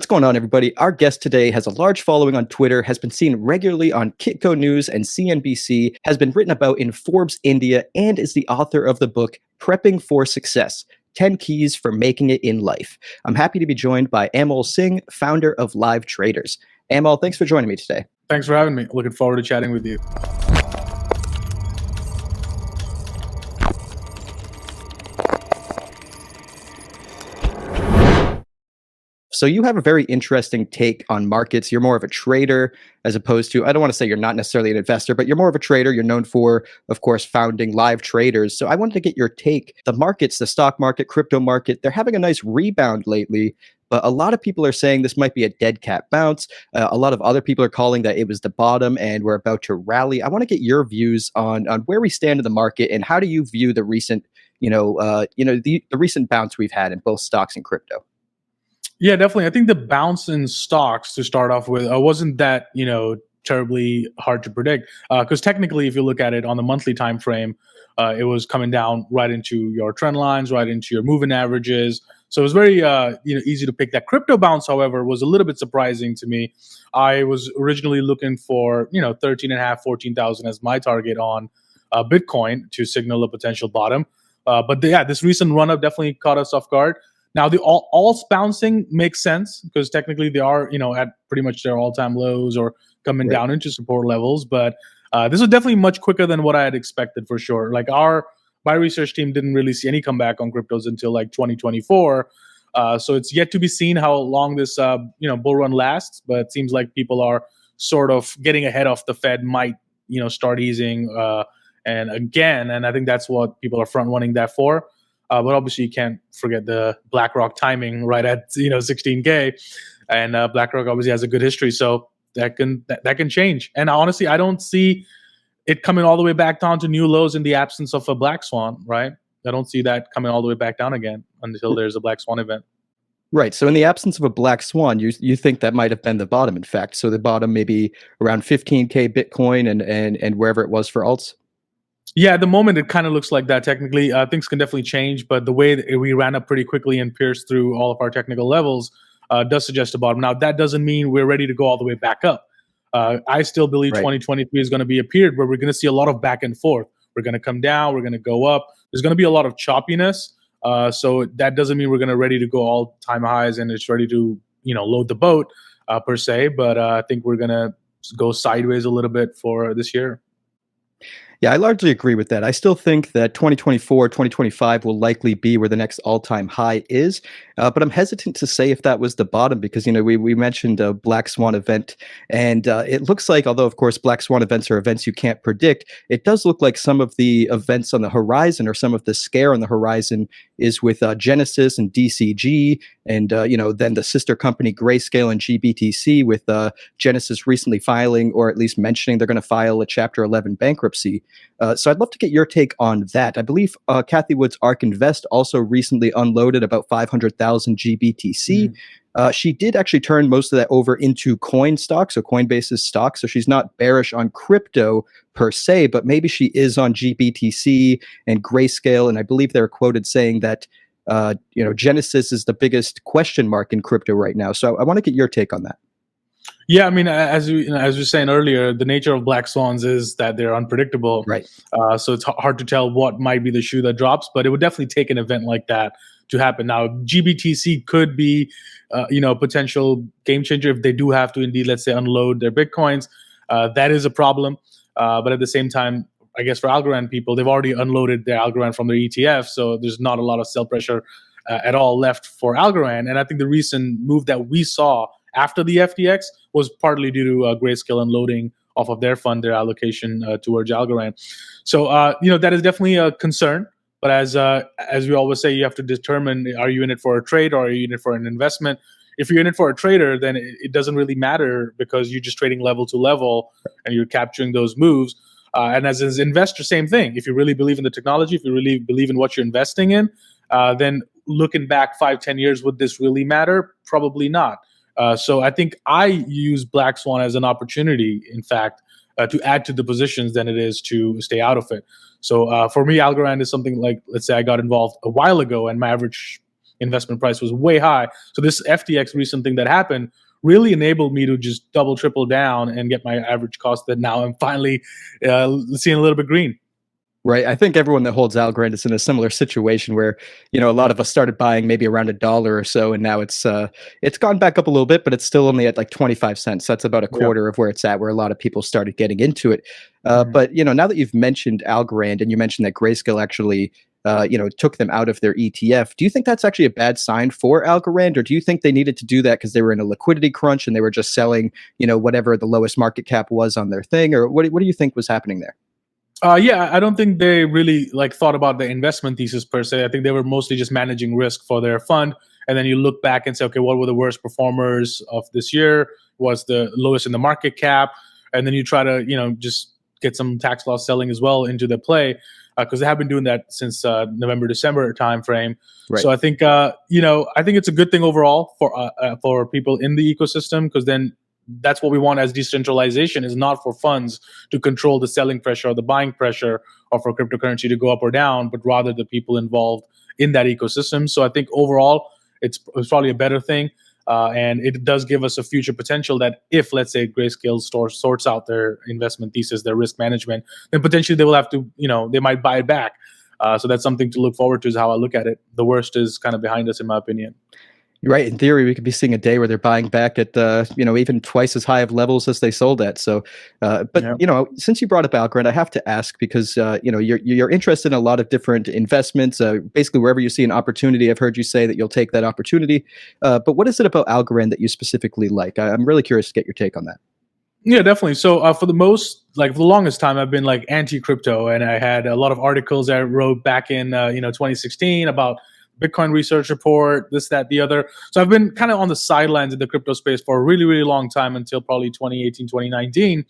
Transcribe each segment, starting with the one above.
going on, everybody? Our guest today has a large following on Twitter, has been seen regularly on Kitco News and CNBC, has been written about in Forbes India, and is the author of the book Prepping for Success: 10 Keys for Making It in Life. I'm happy to be joined by Anmol Singh, founder of Live Traders. Anmol, thanks for joining me today. Thanks for having me. Looking forward to chatting with you. So you have a very interesting take on markets. You're more of a trader as opposed to, I don't want to say you're not necessarily an investor, but you're more of a trader. You're known for, of course, founding Live Traders. So I wanted to get your take. The markets, the stock market, crypto market, they're having a nice rebound lately. But a lot of people are saying this might be a dead cat bounce. A lot of other people are calling that it was the bottom and we're about to rally. I want to get your views on where we stand in the market, and how do you view the recent, the recent bounce we've had in both stocks and crypto? Yeah, definitely. I think the bounce in stocks to start off with wasn't that, terribly hard to predict. Because technically, if you look at it on the monthly time frame, it was coming down right into your trend lines, right into your moving averages. So it was very, easy to pick. That crypto bounce, however, was a little bit surprising to me. I was originally looking for, 13.5, 14,000 as my target on Bitcoin to signal a potential bottom. But this recent run up definitely caught us off guard. Now, the alts bouncing makes sense because technically they are, at pretty much their all-time lows or coming down into support levels. But this was definitely much quicker than what I had expected for sure. Like my research team didn't really see any comeback on cryptos until like 2024. So it's yet to be seen how long this, bull run lasts. But it seems like people are sort of getting ahead of the Fed might, start easing and I think that's what people are front running that for. But obviously, you can't forget the BlackRock timing right at 16K, and BlackRock obviously has a good history, so that can change. And honestly, I don't see it coming all the way back down to new lows in the absence of a black swan. Right? I don't see that coming all the way back down again until there's a black swan event. Right. So in the absence of a black swan, you think that might have been the bottom, in fact. So the bottom maybe around 15K Bitcoin and wherever it was for alts. Yeah, at the moment it kind of looks like that. Technically, things can definitely change, but the way that we ran up pretty quickly and pierced through all of our technical levels does suggest a bottom. Now, that doesn't mean we're ready to go all the way back up. I still believe 2023 is going to be a period where we're going to see a lot of back and forth. We're going to come down, we're going to go up. There's going to be a lot of choppiness. So that doesn't mean we're going to ready to go all time highs and it's ready to load the boat per se. But I think we're going to go sideways a little bit for this year. Yeah, I largely agree with that. I still think that 2024, 2025 will likely be where the next all-time high is. But I'm hesitant to say if that was the bottom because, we mentioned a black swan event. And it looks like, although, of course, black swan events are events you can't predict, it does look like some of the events on the horizon or some of the scare on the horizon is with Genesis and DCG and, then the sister company Grayscale and GBTC with Genesis recently filing or at least mentioning they're going to file a Chapter 11 bankruptcy. So I'd love to get your take on that. I believe Kathy Wood's ARK Invest also recently unloaded about 500,000 GBTC. She did actually turn most of that over into coin stock, so Coinbase's stock. So she's not bearish on crypto per se, but maybe she is on GBTC and Grayscale. And I believe they're quoted saying that Genesis is the biggest question mark in crypto right now. So I want to get your take on that. Yeah, I mean, as we were saying earlier, the nature of black swans is that they're unpredictable. Right. So it's hard to tell what might be the shoe that drops, but it would definitely take an event like that to happen. Now, GBTC could be, a potential game changer if they do have to indeed, let's say, unload their Bitcoins. That is a problem. But at the same time, I guess for Algorand people, they've already unloaded their Algorand from their ETF, so there's not a lot of sell pressure at all left for Algorand. And I think the recent move that we saw after the FTX was partly due to Grayscale unloading off of their fund, their allocation towards Algorand. So, that is definitely a concern. But as we always say, you have to determine, are you in it for a trade or are you in it for an investment? If you're in it for a trader, then it doesn't really matter because you're just trading level to level and you're capturing those moves. And as an investor, same thing. If you really believe in the technology, if you really believe in what you're investing in, then looking back 5-10 years, would this really matter? Probably not. So I think I use Black Swan as an opportunity, in fact, to add to the positions than it is to stay out of it. So for me, Algorand is something like, let's say I got involved a while ago and my average investment price was way high. So this FTX recent thing that happened really enabled me to just double, triple down and get my average cost that now I'm finally seeing a little bit green. Right. I think everyone that holds Algorand is in a similar situation where, a lot of us started buying maybe around $1 or so, and now it's gone back up a little bit, but it's still only at like 25 cents. That's about a Yeah. quarter of where it's at, where a lot of people started getting into it. Mhm. But now that you've mentioned Algorand and you mentioned that Grayscale actually took them out of their ETF, do you think that's actually a bad sign for Algorand, or do you think they needed to do that because they were in a liquidity crunch and they were just selling, whatever the lowest market cap was on their thing, or what do you think was happening there? Yeah, I don't think they really like thought about the investment thesis per se. I think they were mostly just managing risk for their fund. And then you look back and say, okay, what were the worst performers of this year? Was the lowest in the market cap? And then you try to, just get some tax loss selling as well into the play, because they have been doing that since November, December timeframe. Right. So I think, I think it's a good thing overall for people in the ecosystem, because then that's what we want as decentralization, is not for funds to control the selling pressure or the buying pressure, or for cryptocurrency to go up or down, but rather the people involved in that ecosystem. So I think overall it's probably a better thing. And it does give us a future potential that if, let's say, Grayscale sorts out their investment thesis, their risk management, then potentially they will have to, they might buy it back. So that's something to look forward to, is how I look at it. The worst is kind of behind us, in my opinion. You're right. In theory, we could be seeing a day where they're buying back at even twice as high of levels as they sold at. So, but Yeah. since you brought up Algorand, I have to ask, because you're interested in a lot of different investments. Basically, wherever you see an opportunity, I've heard you say that you'll take that opportunity. But what is it about Algorand that you specifically like? I'm really curious to get your take on that. Yeah, definitely. So for for the longest time, I've been like anti-crypto, and I had a lot of articles I wrote back in 2016 about Bitcoin research report, this, that, the other. So I've been kind of on the sidelines in the crypto space for a really, really long time, until probably 2018, 2019,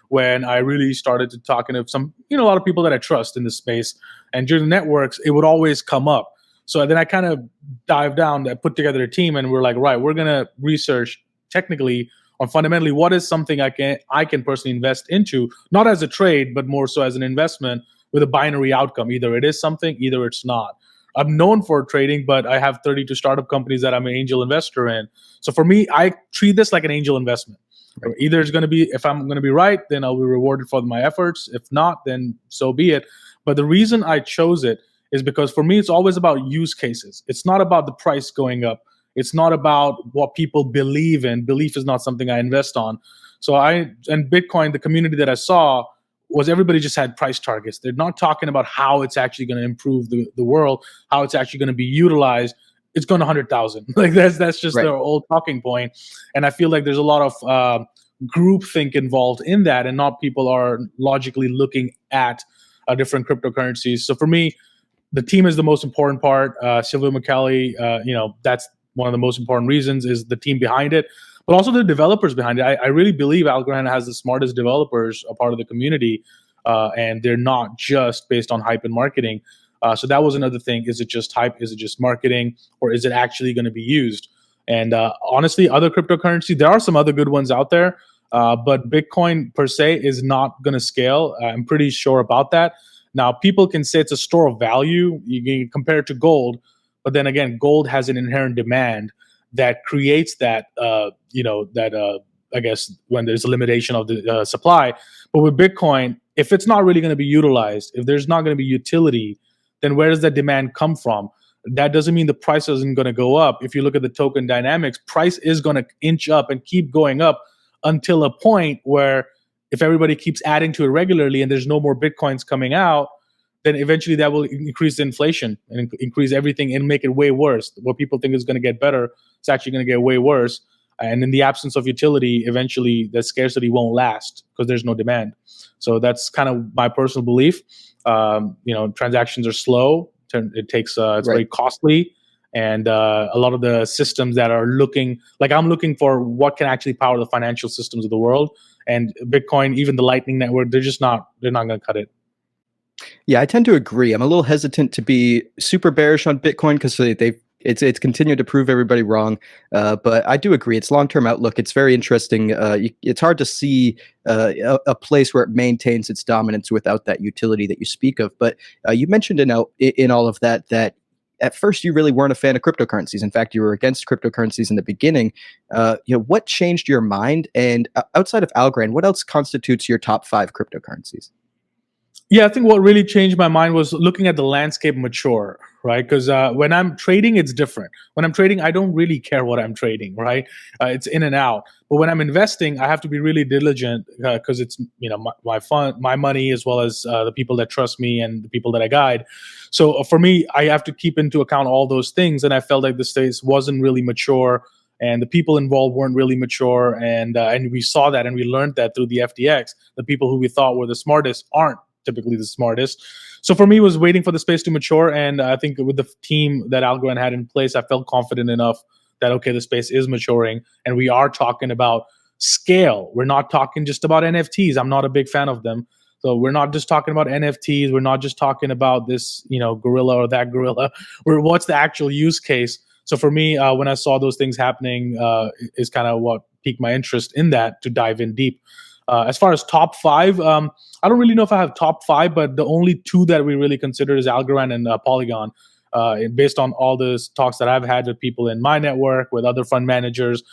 when I really started to talking to some, a lot of people that I trust in this space. And during the networks, it would always come up. So then I kind of dived down, I put together a team, and we're like, right, we're going to research technically on fundamentally what is something I can personally invest into, not as a trade, but more so as an investment with a binary outcome. Either it is something, either it's not. I'm known for trading, but I have 32 startup companies that I'm an angel investor in. So for me, I treat this like an angel investment. Right. Either it's going to be, if I'm going to be right, then I'll be rewarded for my efforts. If not, then so be it. But the reason I chose it is because for me, it's always about use cases. It's not about the price going up. It's not about what people believe in. Belief is not something I invest on. So and Bitcoin, the community that I saw, was everybody just had price targets. They're not talking about how it's actually going to improve the world, how it's actually going to be utilized. It's going to 100,000. Like that's just Right. their old talking point. And I feel like there's a lot of groupthink involved in that, and not people are logically looking at different cryptocurrencies. So for me, the team is the most important part. Silvio McCallie, that's one of the most important reasons, is the team behind it, but also the developers behind it. I really believe Algorand has the smartest developers, a part of the community, and they're not just based on hype and marketing. So that was another thing. Is it just hype? Is it just marketing? Or is it actually going to be used? And honestly, other cryptocurrency, there are some other good ones out there, but Bitcoin per se is not going to scale. I'm pretty sure about that. Now, people can say it's a store of value. You can compare it to gold, but then again, gold has an inherent demand that creates that, I guess, when there's a limitation of the supply. But with Bitcoin, if it's not really going to be utilized, if there's not going to be utility, then where does that demand come from? That doesn't mean the price isn't going to go up. If you look at the token dynamics, price is going to inch up and keep going up until a point where, if everybody keeps adding to it regularly and there's no more Bitcoins coming out, then eventually that will increase the inflation and increase everything and make it way worse. What people think is going to get better, it's actually going to get way worse. And in the absence of utility, eventually the scarcity won't last because there's no demand. So that's kind of my personal belief. Transactions are slow. It's Right. very costly. And a lot of the systems that are I'm looking for what can actually power the financial systems of the world. And Bitcoin, even the Lightning Network, they're not going to cut it. Yeah, I tend to agree. I'm a little hesitant to be super bearish on Bitcoin because it's continued to prove everybody wrong. But I do agree. Its long-term outlook, it's very interesting. It's hard to see a place where it maintains its dominance without that utility that you speak of. But you mentioned in all of that at first you really weren't a fan of cryptocurrencies. In fact, you were against cryptocurrencies in the beginning. What changed your mind? And outside of Algorand, what else constitutes your top 5 cryptocurrencies? Yeah, I think what really changed my mind was looking at the landscape mature, right? Because when I'm trading, it's different. When I'm trading, I don't really care what I'm trading, right? It's in and out. But when I'm investing, I have to be really diligent because it's my fund, my money, as well as the people that trust me and the people that I guide. So for me, I have to keep into account all those things, and I felt like the space wasn't really mature. And the people involved weren't really mature, and we saw that, and we learned that through the FTX. The people who we thought were the smartest aren't typically the smartest. So for me, it was waiting for the space to mature. And I think with the team that Algorand had in place, I felt confident enough that, okay, the space is maturing and we are talking about scale. We're not talking just about NFTs. I'm not a big fan of them. So we're not just talking about NFTs. We're not just talking about this, gorilla or that gorilla. What's the actual use case? So for me, when I saw those things happening, is kind of what piqued my interest in that to dive in deep. As far as top 5, I don't really know if I have top 5, but the only 2 that we really consider is Algorand and Polygon. Based on all the talks that I've had with people in my network, with other fund managers,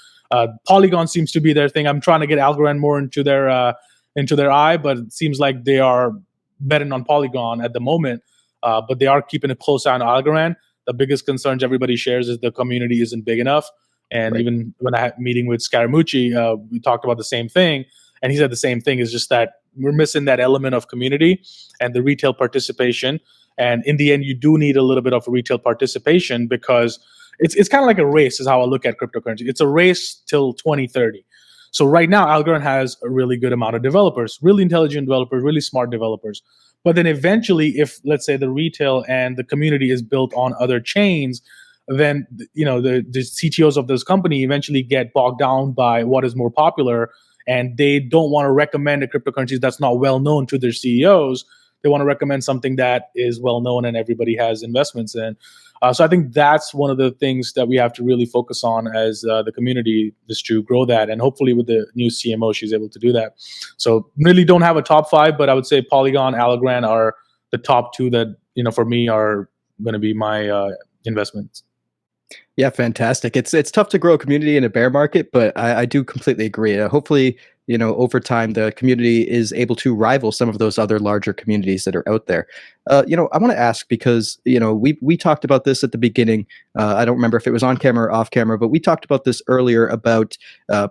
Polygon seems to be their thing. I'm trying to get Algorand more into their eye, but it seems like they are betting on Polygon at the moment. But they are keeping a close eye on Algorand. The biggest concerns everybody shares is the community isn't big enough. And right. Even when I had a meeting with Scaramucci, we talked about the same thing. And he said the same thing, is just that we're missing that element of community and the retail participation. And in the end, you do need a little bit of retail participation because it's kind of like a race is how I look at cryptocurrency. It's a race till 2030. So right now, Algorand has a really good amount of developers, really intelligent developers, really smart developers. But then eventually, if let's say the retail and the community is built on other chains, then the CTOs of those companies eventually get bogged down by what is more popular. And they don't want to recommend a cryptocurrency that's not well known to their CEOs. They want to recommend something that is well known and everybody has investments in. So I think that's one of the things that we have to really focus on as the community, is to grow that. And hopefully with the new CMO, she's able to do that. So really don't have a top 5, but I would say Polygon, Algorand are the top 2 that, for me are going to be my investments. Yeah, fantastic. It's tough to grow a community in a bear market, but I do completely agree. Hopefully, over time, the community is able to rival some of those other larger communities that are out there. I want to ask because, we talked about this at the beginning. I don't remember if it was on camera or off camera, but we talked about this earlier about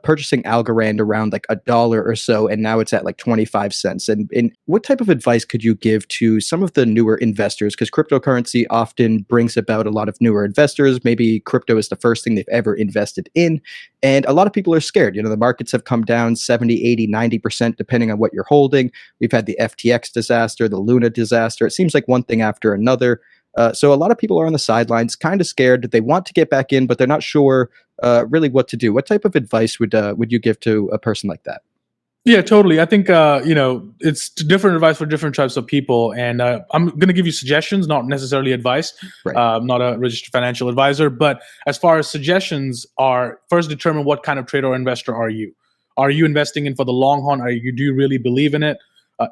purchasing Algorand around like $1 or so, and now it's at like 25 cents. And what type of advice could you give to some of the newer investors? Because cryptocurrency often brings about a lot of newer investors. Maybe crypto is the first thing they've ever invested in. And a lot of people are scared. The markets have come down 70, 80, 90%, depending on what you're holding. We've had the FTX disaster, the Luna disaster. It seems like one thing after another. So a lot of people are on the sidelines, kind of scared. They want to get back in, but they're not sure really what to do. What type of advice would you give to a person like that? Yeah, totally. I think, it's different advice for different types of people. And I'm going to give you suggestions, not necessarily advice. Right. I'm not a registered financial advisor. But as far as suggestions are, first determine what kind of trader or investor are you? Are you investing in for the long haul? Do you really believe in it?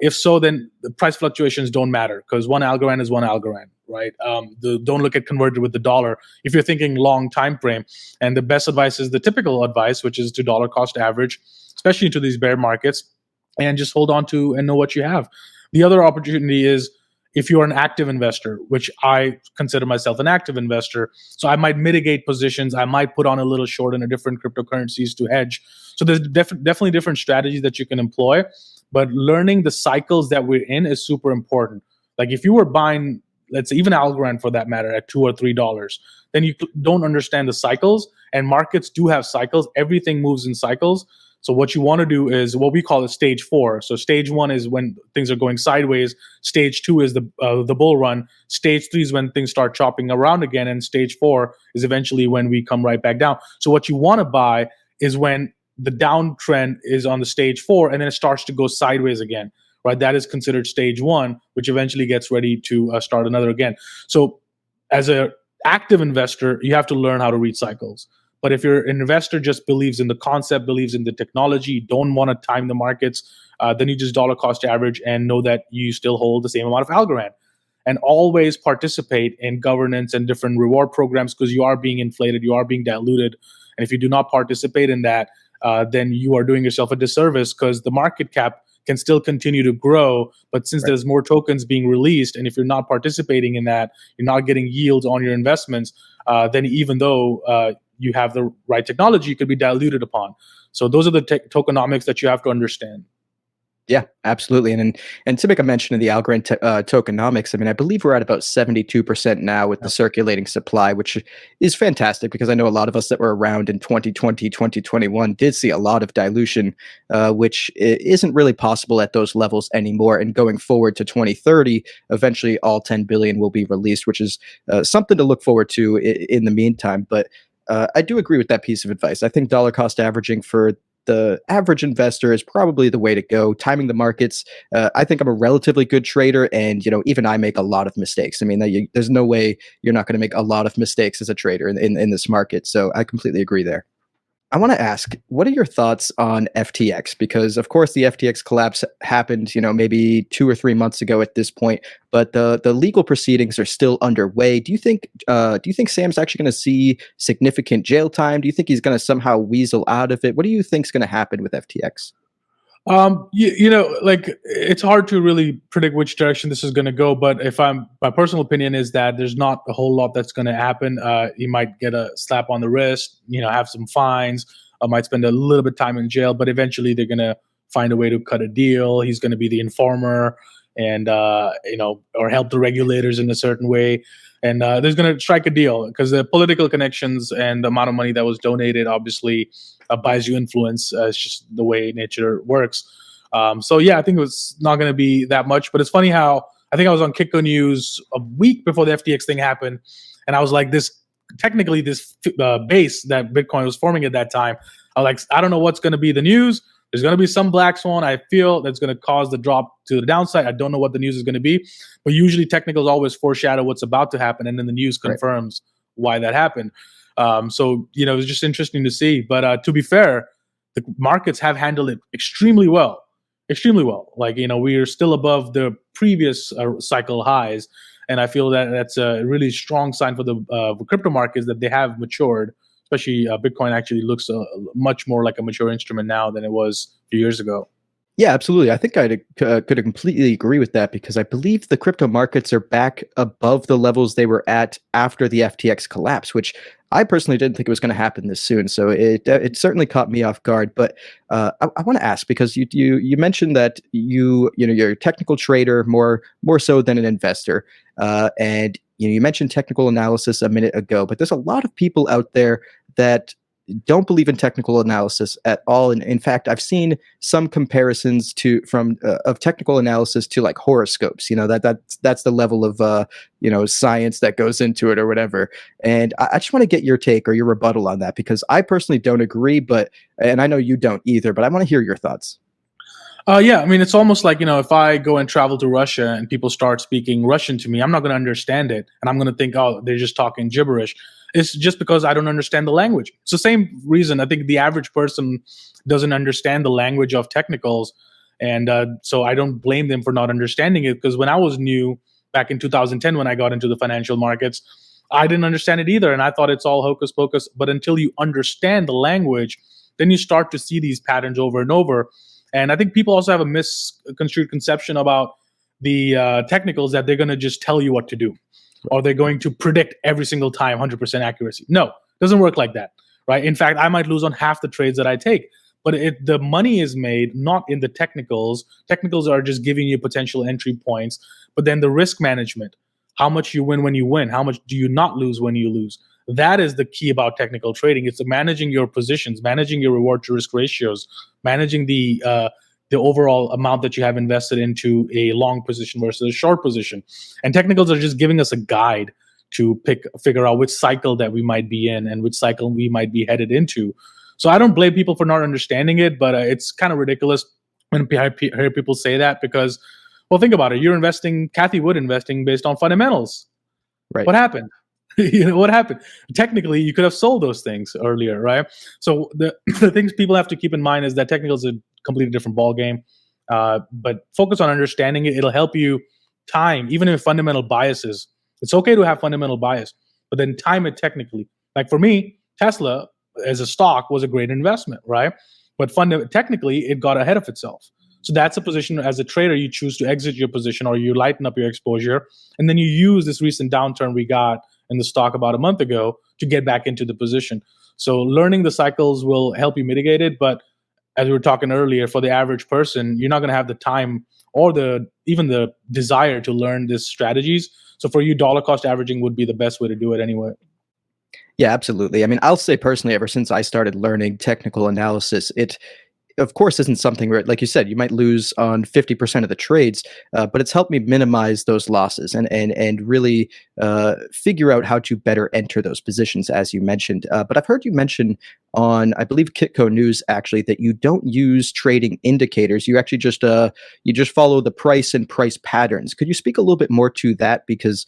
If so, then the price fluctuations don't matter because one Algorand is one Algorand, right? Don't look at converted with the dollar. If you're thinking long time frame, and the best advice is the typical advice, which is to dollar cost average, especially into these bear markets, and just hold on to and know what you have. The other opportunity is if you're an active investor, which I consider myself an active investor, so I might mitigate positions. I might put on a little short in a different cryptocurrencies to hedge. So there's definitely different strategies that you can employ, but learning the cycles that we're in is super important. Like if you were buying, let's say even Algorand for that matter, at $2 or $3, then you don't understand the cycles, and markets do have cycles. Everything moves in cycles. So what you want to do is what we call a stage 4. So stage 1 is when things are going sideways. Stage 2 is the bull run. Stage 3 is when things start chopping around again. And stage 4 is eventually when we come right back down. So what you want to buy is when the downtrend is on the stage 4 and then it starts to go sideways again, right? That is considered stage 1, which eventually gets ready to start another again. So as an active investor, you have to learn how to read cycles. But if you're an investor, just believes in the concept, believes in the technology, don't want to time the markets, then you just dollar cost average and know that you still hold the same amount of Algorand. and always participate in governance and different reward programs, because you are being inflated, you are being diluted. And if you do not participate in that, then you are doing yourself a disservice, because the market cap can still continue to grow. But since there's more tokens being released, and if you're not participating in that, you're not getting yields on your investments, then even though you have the right technology, you could be diluted upon. So those are the tokenomics that you have to understand. Yeah, absolutely. And to make a mention of the Algorand tokenomics, I mean, I believe we're at about 72% now with the circulating supply, which is fantastic, because I know a lot of us that were around in 2020, 2021 did see a lot of dilution, which isn't really possible at those levels anymore. And going forward to 2030, eventually all 10 billion will be released, which is something to look forward to in the meantime. But I do agree with that piece of advice. I think dollar cost averaging for the average investor is probably the way to go. Timing the markets. I think I'm a relatively good trader, and even I make a lot of mistakes. I mean, there's no way you're not going to make a lot of mistakes as a trader in this market. So I completely agree there. I want to ask, what are your thoughts on FTX? Because of course the FTX collapse happened, maybe 2 or 3 months ago at this point, but the legal proceedings are still underway. Do you think Sam's actually going to see significant jail time? Do you think he's going to somehow weasel out of it? What do you think is going to happen with FTX? Like, it's hard to really predict which direction this is going to go. But my personal opinion is that there's not a whole lot that's going to happen. He might get a slap on the wrist, have some fines, might spend a little bit of time in jail, but eventually they're going to find a way to cut a deal. He's going to be the informer, and or help the regulators in a certain way. And there's going to strike a deal, because the political connections and the amount of money that was donated obviously buys you influence. It's just the way nature works. So yeah, I think it was not going to be that much. But it's funny how I think I was on Kitco News a week before the FTX thing happened, and I was like, this base that Bitcoin was forming at that time, I was like, I don't know what's going to be the news. There's going to be some black swan, I feel, that's going to cause the drop to the downside. I don't know what the news is going to be, but usually technicals always foreshadow what's about to happen, and then the news confirms why that happened. So it was just interesting to see. But to be fair, the markets have handled it extremely well. Extremely well. Like, we are still above the previous cycle highs, and I feel that that's a really strong sign for the crypto markets, that they have matured. Especially Bitcoin actually looks much more like a mature instrument now than it was a few years ago. Yeah, absolutely. I think I could completely agree with that, because I believe the crypto markets are back above the levels they were at after the FTX collapse, which I personally didn't think it was going to happen this soon. So it certainly caught me off guard. But I want to ask, because you mentioned that you're a technical trader more so than an investor, and you mentioned technical analysis a minute ago. But there's a lot of people out there that don't believe in technical analysis at all. And in fact, I've seen some comparisons of technical analysis to like horoscopes. That's the level of science that goes into it or whatever. And I just want to get your take or your rebuttal on that, because I personally don't agree, and I know you don't either, but I want to hear your thoughts. Yeah, I mean, it's almost like, if I go and travel to Russia and people start speaking Russian to me, I'm not going to understand it. And I'm going to think, oh, they're just talking gibberish. It's just because I don't understand the language. It's the same reason I think the average person doesn't understand the language of technicals. And so I don't blame them for not understanding it, because when I was new back in 2010, when I got into the financial markets, I didn't understand it either. And I thought it's all hocus pocus. But until you understand the language, then you start to see these patterns over and over. And I think people also have a misconstrued conception about the technicals, that they're going to just tell you what to do, or they're going to predict every single time 100% accuracy. No, it doesn't work like that, right? In fact, I might lose on half the trades that I take, but the money is made not in the technicals. Technicals are just giving you potential entry points, but then the risk management, how much you win when you win, how much do you not lose when you lose. That is the key about technical trading. It's managing your positions, managing your reward to risk ratios, managing the overall amount that you have invested into a long position versus a short position. And technicals are just giving us a guide to figure out which cycle that we might be in and which cycle we might be headed into. So I don't blame people for not understanding it, but it's kind of ridiculous when I hear people say that, because, well, think about it. You're investing, Kathy Wood investing based on fundamentals. Right. What happened? What happened? Technically, you could have sold those things earlier, right? So the things people have to keep in mind is that technicals are a completely different ball game. But focus on understanding it. It'll help you time, even if fundamental biases. It's okay to have fundamental bias, but then time it technically. Like for me, Tesla as a stock was a great investment, right? But technically, it got ahead of itself. So that's a position as a trader, you choose to exit your position or you lighten up your exposure. And then you use this recent downturn we got in the stock about a month ago to get back into the position. So learning the cycles will help you mitigate it. But as we were talking earlier, for the average person, you're not going to have the time or even the desire to learn these strategies. So for you, dollar cost averaging would be the best way to do it anyway. Yeah, absolutely. I mean, I'll say personally, ever since I started learning technical analysis, it of course isn't something where, like you said, you might lose on 50% of the trades, but it's helped me minimize those losses and really figure out how to better enter those positions, as you mentioned. But I've heard you mention on, I believe, Kitco News actually, that you don't use trading indicators. You actually just follow the price and price patterns. Could you speak a little bit more to that? Because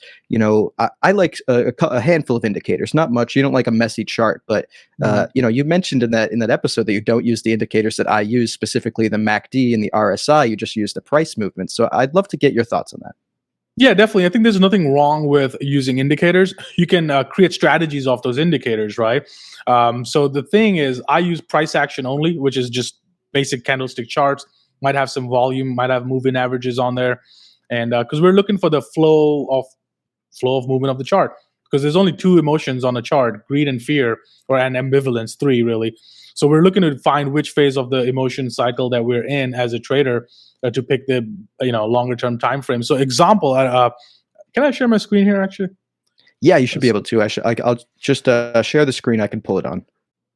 I like a handful of indicators, not much. You don't like a messy chart, but you mentioned in that episode that you don't use the indicators that I use, specifically the MACD and the RSI. You just use the price movement. So I'd love to get your thoughts on that. Yeah, definitely. I think there's nothing wrong with using indicators. You can create strategies off those indicators, right? So the thing is, I use price action only, which is just basic candlestick charts. Might have some volume, might have moving averages on there, and because we're looking for the flow of movement of the chart. Because there's only two emotions on a chart: greed and fear, or an ambivalence, three really. So we're looking to find which phase of the emotion cycle that we're in as a trader to pick the longer term time frame. So example, can I share my screen here actually? Yeah, you should be able to. I'll just share the screen. I can pull it on.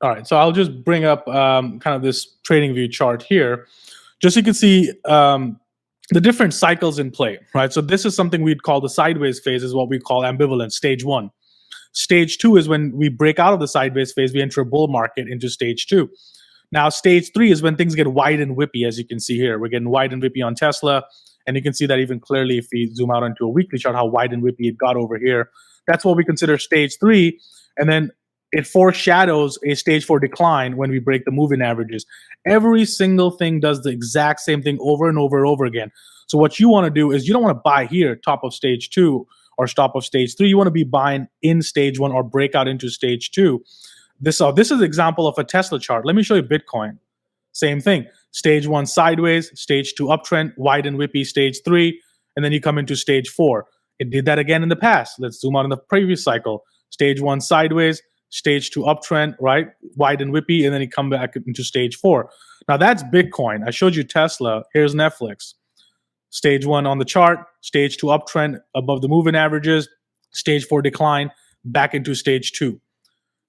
All right, so I'll just bring up kind of this trading view chart here, just so you can see the different cycles in play, right? So this is something we'd call the sideways phase, is what we call ambivalence, stage one. Stage two is when we break out of the sideways phase, we enter a bull market into stage two. Now, stage three is when things get wide and whippy, as you can see here. We're getting wide and whippy on Tesla, and you can see that even clearly if we zoom out onto a weekly chart, how wide and whippy it got over here. That's what we consider stage three, and then it foreshadows a stage four decline when we break the moving averages. Every single thing does the exact same thing over and over and over again. So what you want to do is you don't want to buy here, top of stage two, or stop of stage three. You want to be buying in stage one or break out into stage two. This is an example of a Tesla chart. Let me show you Bitcoin. Same thing. Stage one sideways, stage two uptrend, wide and whippy stage three, and then you come into stage four. It did that again in the past. Let's zoom out in the previous cycle. Stage one sideways, stage two uptrend, right? Wide and whippy, and then you come back into stage four. Now that's Bitcoin. I showed you Tesla. Here's Netflix. Stage one on the chart, stage two uptrend above the moving averages, stage four decline, back into stage two.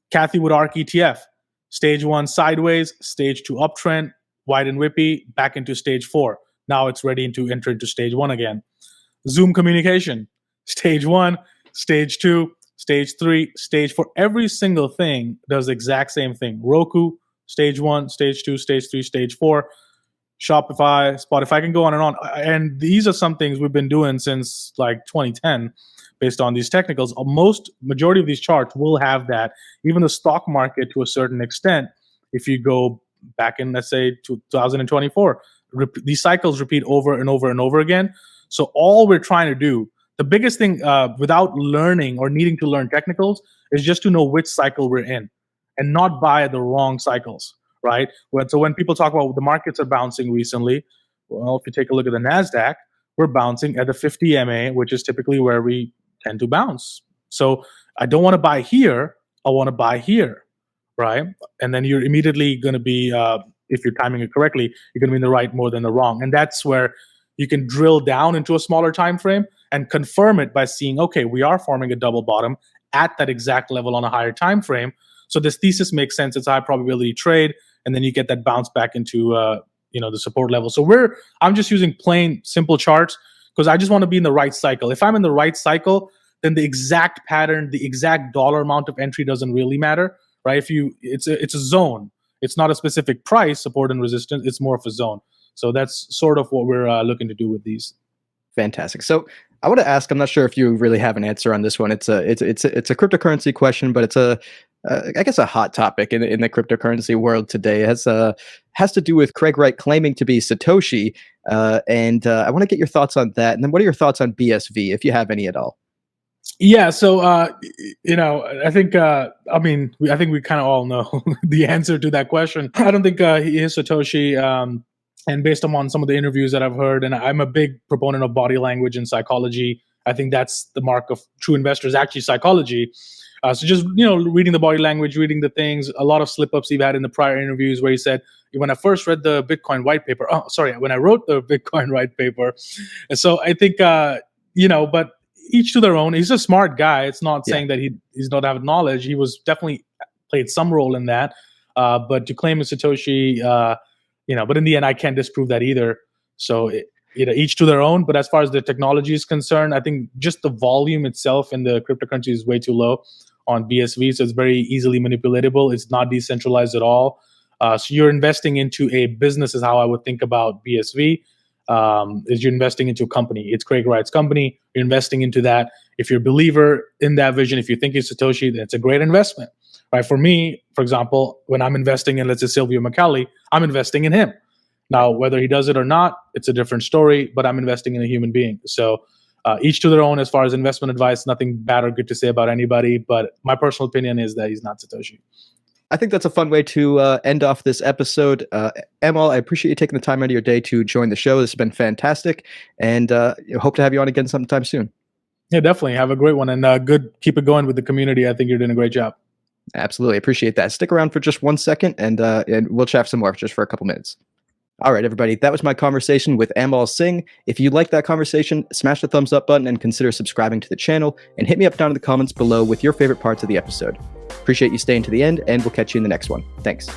Kathy Wood ARK ETF, stage one sideways, stage two uptrend, wide and whippy, back into stage four. Now it's ready to enter into stage one again. Zoom Communication, stage one, stage two, stage three, stage four. Every single thing does the exact same thing. Roku, stage one, stage two, stage three, stage four. Shopify, Spotify, I can go on and on. And these are some things we've been doing since like 2010 based on these technicals. Majority of these charts will have that. Even the stock market to a certain extent, if you go back in, let's say, 2024, these cycles repeat over and over and over again. So all we're trying to do, the biggest thing without learning or needing to learn technicals is just to know which cycle we're in and not buy the wrong cycles. Right? So when people talk about the markets are bouncing recently, well, if you take a look at the NASDAQ, we're bouncing at the 50 MA, which is typically where we tend to bounce. So I don't want to buy here. I want to buy here, right? And then you're immediately going to be, if you're timing it correctly, you're going to be in the right more than the wrong. And that's where you can drill down into a smaller time frame and confirm it by seeing, okay, we are forming a double bottom at that exact level on a higher time frame. So this thesis makes sense. It's a high probability trade. And then you get that bounce back into the support level. So I'm just using plain simple charts because I just want to be in the right cycle. If I'm in the right cycle, then the exact pattern, the exact dollar amount of entry doesn't really matter, right? It's a zone. It's not a specific price, support and resistance. It's more of a zone. So that's sort of what we're looking to do with these. Fantastic. So I want to ask, I'm not sure if you really have an answer on this one. It's a cryptocurrency question, but it's I guess a hot topic in the cryptocurrency world today. It has has to do with Craig Wright claiming to be Satoshi. And I want to get your thoughts on that. And then what are your thoughts on BSV, if you have any at all? Yeah, so I think I think we kind of all know the answer to that question. I don't think he is Satoshi. And based on some of the interviews that I've heard, and I'm a big proponent of body language and psychology. I think that's the mark of true investors, actually psychology. So just reading the body language, reading the things, a lot of slip ups he've had in the prior interviews where he said, when I first read the Bitcoin white paper, when I wrote the Bitcoin white paper. And so I think but each to their own. He's a smart guy. It's not saying that he's not have knowledge. He was definitely played some role in that. But to claim it's Satoshi, but in the end, I can't disprove that either. So each to their own. But as far as the technology is concerned, I think just the volume itself in the cryptocurrency is way too low on BSV. So it's very easily manipulatable. It's not decentralized at all. So you're investing into a business is how I would think about BSV. Is you're investing into a company. It's Craig Wright's company. You're investing into that. If you're a believer in that vision, if you think it's Satoshi, then it's a great investment. Right? For me, for example, when I'm investing in, let's say, Silvio McCallie, I'm investing in him. Now, whether he does it or not, it's a different story, but I'm investing in a human being. So each to their own as far as investment advice, nothing bad or good to say about anybody, but my personal opinion is that he's not Satoshi. I think that's a fun way to end off this episode. Anmol, I appreciate you taking the time out of your day to join the show. This has been fantastic, and hope to have you on again sometime soon. Yeah, definitely. Have a great one, and keep it going with the community. I think you're doing a great job. Absolutely. Appreciate that. Stick around for just 1 second, and we'll chat some more just for a couple minutes. All right, everybody. That was my conversation with Anmol Singh. If you liked that conversation, smash the thumbs up button and consider subscribing to the channel, and hit me up down in the comments below with your favorite parts of the episode. Appreciate you staying to the end, and we'll catch you in the next one. Thanks.